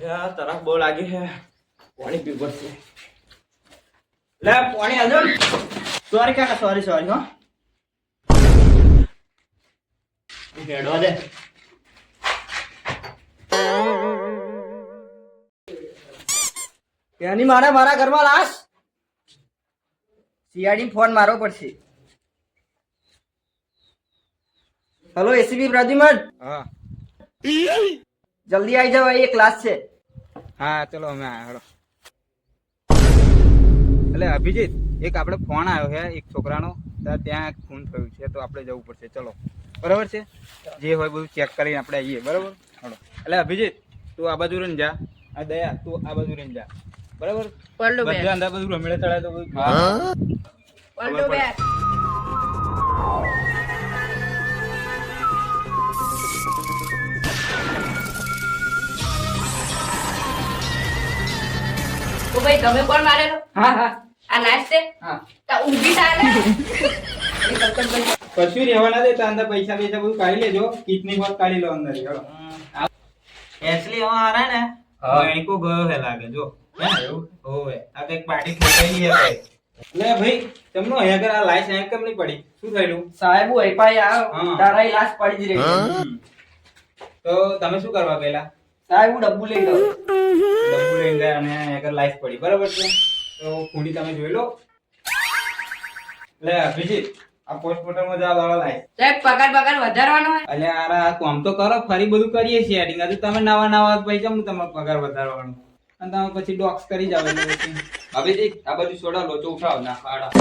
યાર તરફ બહુ લાગી હે પાણી પીવું પડશે લે પાણી આજો સોરી કાકા સોરી હો હેડવા દે એની મારા ઘરમાં લાશ સીઆઈડી ફોન મારવો પડશે. Hello ACP Pradyuman. હા જલ્દી આવી જાવ, એક ક્લાસ છે. હા ચલો અમે આયા. એટલે અભિજીત એક આપણે ફોન આવ્યો છે એક છોકરાનો, ત્યાં ખૂન થયું છે તો આપણે જવું પડશે. ચલો બરાબર છે, જે હોય બધું ચેક કરીને આપણે આવીએ. બરાબર ચલો. એટલે અભિજીત તું આ બાજુ રહીને જા, આ દયા તું આ બાજુ રહીને જા. બરાબર બધા અંદર બધું રમેડે ચડાય તો બધું તો ભાઈ તમે કોણ મારેલો? હા હા આ નાચ છે હા તો ઊભી ચાલે. કશું રહેવાના દે. અંદર પૈસા બધું કાઢી લેજો, કિડની બોલ કાઢી લો અંદર. એસલી હવે આ ને એણીકો ગયો હે લાગે જો. એવું હોવે આ કઈક પાર્ટી ખોટાઈ હે લે ભાઈ તમને અહીંયા આગળ આ લાઈસ અહીંયા કેમ નહીં પડી? શું થયેલું? સાહેબ હું એપાઈ આવ્યો, હા. તારા ઈ લાશ પડી જ રહી. તો તમે શું કરવા ગયેલા? સાહેબ હું ડબ્બુ લઈ ગયો. ડબ્બુ લઈને ગયા અને અહીંયા આગળ લાઈસ પડી. બરાબર છે, તો ખૂંડી તમે જોઈ લો. લે અભિજીત આ પોસ્ટમોર્ટમમાં જવા વાળા લાઈસ. સાહેબ પગાર વધારવાનો હોય. અલ્યા આ કામ તો કરો, ફરી બધું કરીએ છીએ એડિંગ. હજુ તમે નવા પૈસા હું તમારો પગાર વધારવાનો અને તમે પછી ડોક્સ કરી જાવ એટલે પછી અભિજીત આ બધું છોડા લોચો ઉઠાવ ના ખાડા.